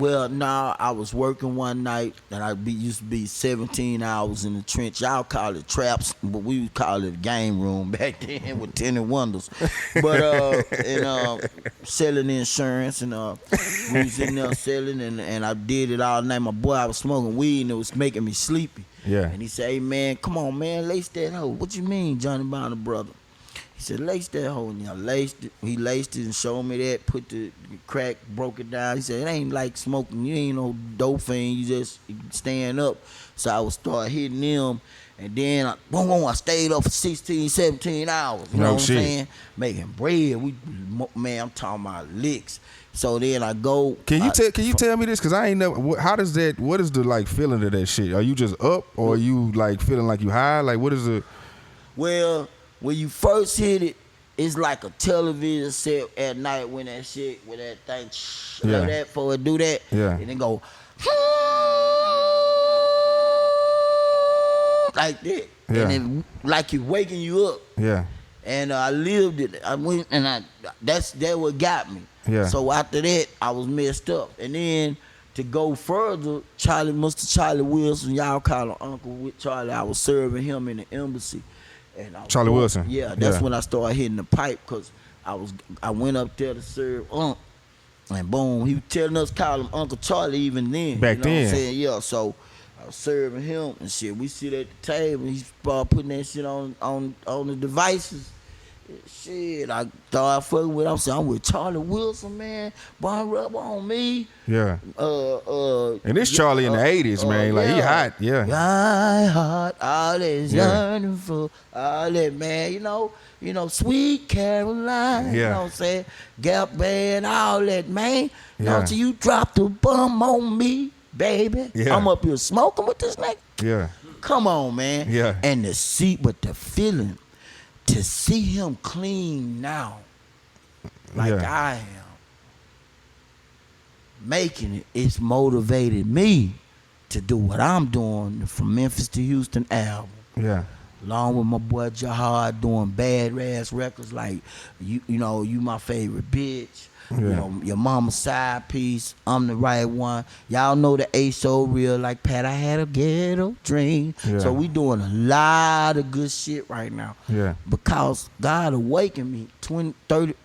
Well, no, I was working one night, and used to be 17 hours in the trench. Y'all call it traps, but we would call it game room back then with tenant wonders. But selling insurance, and we was in there selling, and I did it all night. My boy, I was smoking weed, and it was making me sleepy. Yeah. And he said, "Hey man, come on man, lace that hoe." "What you mean, Johnny Bonner brother?" He said, "Lace that hoe." And I laced it. He laced it and showed me that, put the crack, broke it down. He said, "It ain't like smoking. You ain't no dope fiend. You just stand up." So I would start hitting them. And then I stayed up for 16, 17 hours. You know what I'm saying? Making bread. Man, I'm talking about licks. So then I go. Can you tell me this? Cause I ain't never. What is the like feeling of that shit? Are you just up, or are you like feeling like you high? Like what is it? Well, when you first hit it, it's like a television set at night when that shit, with that thing, like that, before it do that, and then go like that, and then like it waking you up. Yeah. And I lived it. I went and that what got me. Yeah. So after that, I was messed up. And then to go further, Mr. Charlie Wilson, y'all call him Uncle with Charlie. I was serving him in the embassy. And Charlie Wilson. Yeah, that's when I started hitting the pipe, because I went up there to serve and boom, he was telling us call him Uncle Charlie even then. Back you know then. What I'm saying? Yeah, so I was serving him and shit. We sit at the table, and he started putting that shit on the devices. Shit, I started fucking with him. I'm saying, "I'm with Charlie Wilson, man. Boy, rub on me." Yeah. And this Charlie in the 80s, man. Like, he hot. Yeah. I hot, all that yearning for, all that, man. You know, Sweet Caroline. You know what I'm saying? Gap Band, all that, man. Don't you drop the bum on me, baby. Yeah. I'm up here smoking with this nigga. Yeah. Come on, man. Yeah. And the feeling, to see him clean now, like I am, making it, it's motivated me to do what I'm doing, from Memphis to Houston album. Yeah. Along with my boy Jahad doing bad ass records like you my favorite bitch. Yeah. You know, your mama's side piece, I'm the right one. Y'all know the A so real, like Pat, I had a ghetto dream. Yeah. So we doing a lot of good shit right now. Yeah. Because God awakened me 20, 30,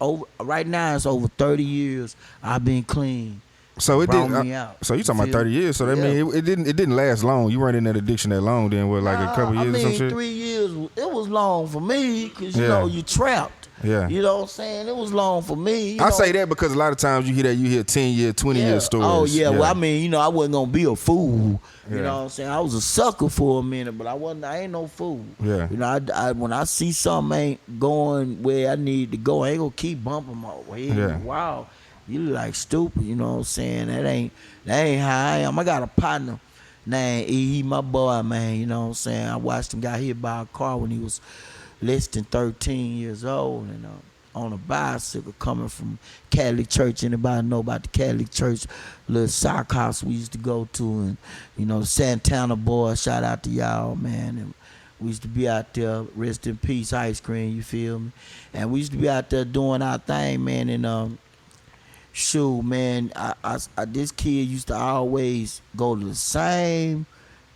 right now it's over 30 years I've been clean. So it Brought didn't. me out. So you talking about 30 years? So that mean it didn't last long. You weren't in that addiction that long. Then what, like a couple years or some shit? 3 years. It was long for me, because you know you trapped. Yeah. You know what I'm saying? It was long for me. I say that because a lot of times you hear 10-year, 20-year stories. Oh yeah. Well, I mean, I wasn't gonna be a fool. You know what I'm saying? I was a sucker for a minute, but I ain't no fool. Yeah. You know, I when I see something ain't going where I need to go, I ain't gonna keep bumping my way. Yeah. Wow. You look like stupid, you know what I'm saying? That ain't how I am. I got a partner named E. He my boy, man, you know what I'm saying? I watched him got hit by a car when he was less than 13 years old, and on a bicycle coming from Catholic church. Anybody know about the Catholic church? Little sock house we used to go to, and the Santana boys, shout out to y'all, man. And we used to be out there, rest in peace, ice cream, you feel me? And we used to be out there doing our thing, man, and shoot, man, I this kid used to always go to the same,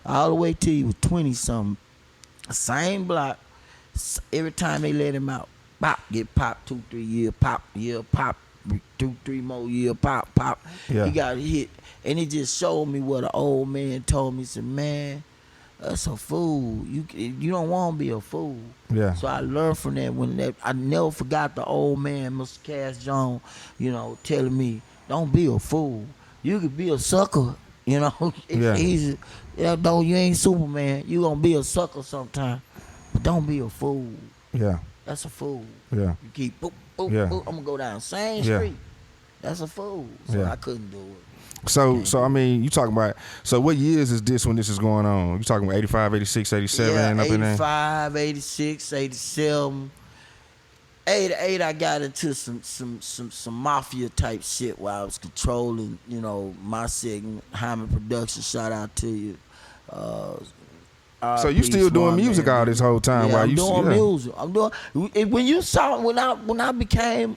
all the way till he was 20-something, same block. Every time they let him out, pop, get popped 2-3 years, pop, 2-3 more years, pop. Yeah. He got hit, and it just showed me what an old man told me. He said, "Man, that's a fool. You don't want to be a fool." Yeah. So I learned from that. I never forgot the old man, Mr. Cass Jones, telling me, "Don't be a fool. You could be a sucker. It's easy. Though you ain't Superman, you gonna be a sucker sometime. But don't be a fool. Yeah. That's a fool. Yeah. You keep boop, boop, Yeah. boop. I'm gonna go down the same Yeah. street. That's a fool." So I couldn't do it. So I mean, you talking about, so what years is this when this is going on? You talking about 85, 86, 87, up in there? 85, 86, 87. 88, I got into some mafia type shit while I was controlling, my segment, Jhiame Production, shout out to you. So you R.P. still doing Smart music Man, all baby. this whole time Yeah, while I'm you doing yeah. music. I'm doing. When I became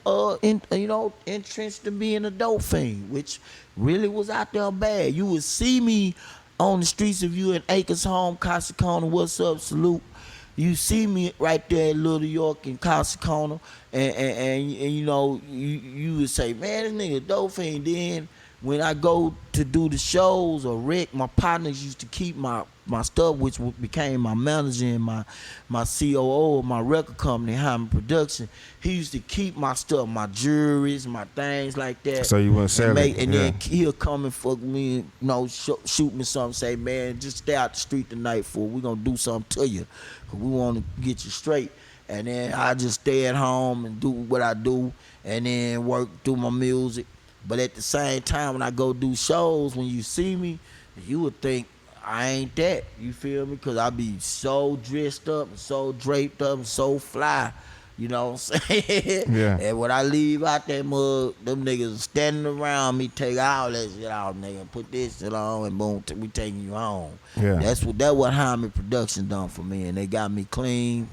entrenched to being a dope fiend, which really was out there bad. You would see me on the streets of you in Acres Home, Corsicana. What's up? Salute. You see me right there in Little York and Corsicana, and you would say, man, this nigga dope fiend. Then when I go to do the shows or Rick, my partners used to keep my stuff, which became my manager and my COO of my record company, Jhiame Production. He used to keep my stuff, my jewelries, my things like that. So you wouldn't sell it. And Yeah. then he'll come and fuck me, shoot me something, say, man, just stay out the street tonight, fool. We gonna do something to you. 'Cause we want to get you straight. And then I just stay at home and do what I do, and then work through my music. But at the same time, when I go do shows, when you see me, you would think I ain't that. You feel me? Because I be so dressed up and so draped up and so fly. You know what I'm saying? Yeah. And when I leave out that mug, them niggas standing around me, take all that shit out, nigga. Put this shit on and boom, we taking you home. Yeah. That's what Jhiame Production done for me, and they got me clean.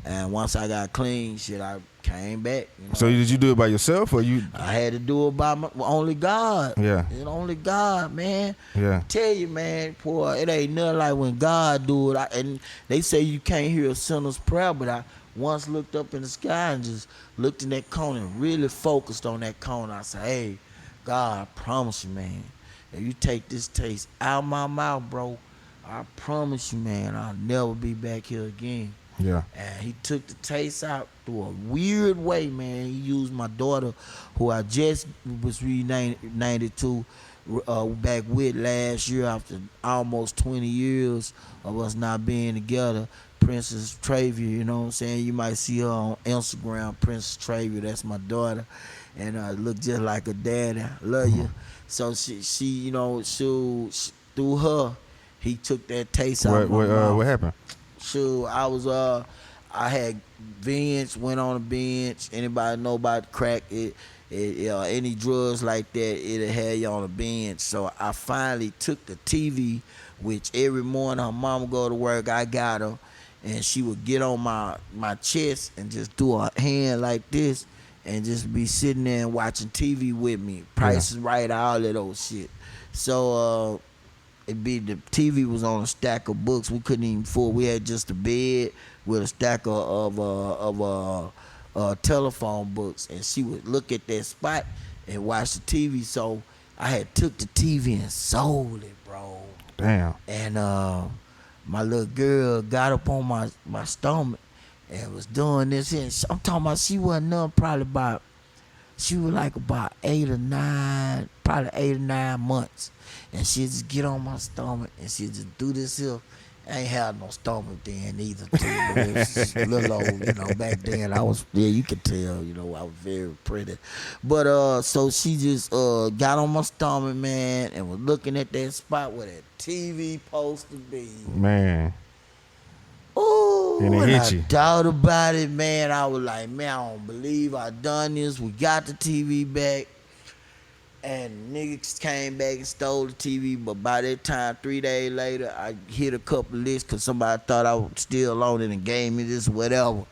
And once I got clean, shit, I came back. You know? So did you do it by yourself or you? I had to do it by only God. Yeah. It's only God, man. Yeah. Tell you, man, boy, it ain't nothing like when God do it. And they say you can't hear a sinner's prayer, but I once looked up in the sky and just looked in that corner and really focused on that corner. I said, hey, God, I promise you, man, if you take this taste out my mouth, bro, I promise you, man, I'll never be back here again. Yeah. And he took the taste out through a weird way, man. He used my daughter, who I just was reunited to back with last year after almost 20 years of us not being together. Princess Travia, you know what I'm saying? You might see her on Instagram, Princess Travia. That's my daughter. And I look just like her daddy. I love you. So she through her, he took that taste out of my mouth. What happened? Sure, I had binge, went on a binge. Anybody know about crack? Any drugs like that, it'll have you on a binge. So I finally took the TV, which every morning her mama go to work, I got her, and she would get on my chest and just do her hand like this, and just be sitting there and watching TV with me. Price is Right, all of those shit. So the TV was on a stack of books. We couldn't even afford. We had just a bed with a stack of telephone books, and she would look at that spot and watch the TV. So I had took the TV and sold it, bro. Damn. And my little girl got up on my stomach and was doing this. And I'm talking about she wasn't none, she was like about 8 or 9 months. And she'd just get on my stomach and she'd just do this here. I ain't had no stomach then either, too. But it was just a little old, back then I was, you could tell, I was very pretty. But so she just got on my stomach, man, and was looking at that spot where that TV supposed to be. Man. Ooh, And it when hit I you. thought about it, man, I was like, man, I don't believe I done this. We got the TV back. And niggas came back and stole the TV, but by that time, 3 days later, I hit a couple lists because somebody thought I was still on it and gave me this whatever.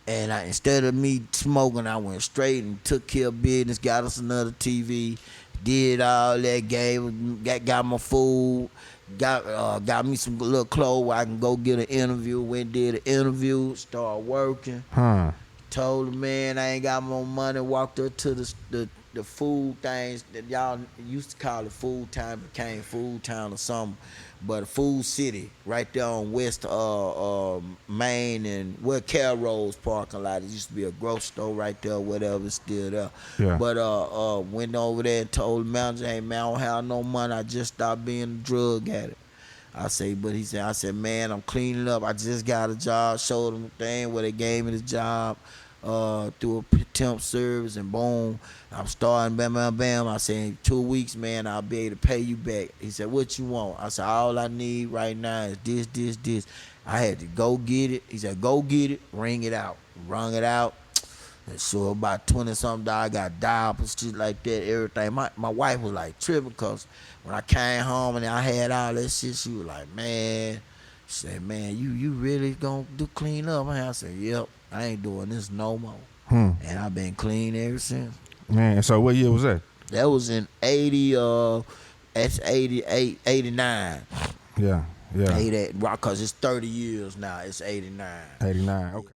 And instead of me smoking, I went straight and took care of business, got us another TV, did all that, got my food, got me some little clothes where I can go get an interview. Went did an interview, started working. Huh. Told the man I ain't got more money. Walked up to the food things that y'all used to call it Food Town, became Food Town or something, but Food City right there on West Main and where Carol's parking lot. It used to be a grocery store right there, whatever, it's still there. Yeah. But went over there and told the manager, hey man, I don't have no money. I just stopped being a drug addict. I said, man, I'm cleaning up. I just got a job. Showed them the thing where they gave me the job through a temp service, and boom, I'm starting, bam, bam, bam. I said, in 2 weeks, man, I'll be able to pay you back. He said, what you want? I said, all I need right now is this. I had to go get it. He said, go get it, ring it out. Rung it out. And so about 20-something, I got dialed and shit like that, everything. My wife was like tripping because when I came home and I had all that shit, she was like, man, Said, man, you really gonna do clean up? I said, yep, I ain't doing this no more. And I've been clean ever since. Man, so what year was that? That was in 80, that's 88, 89. Yeah. 80, cause it's 30 years now, it's 89. 89. Okay.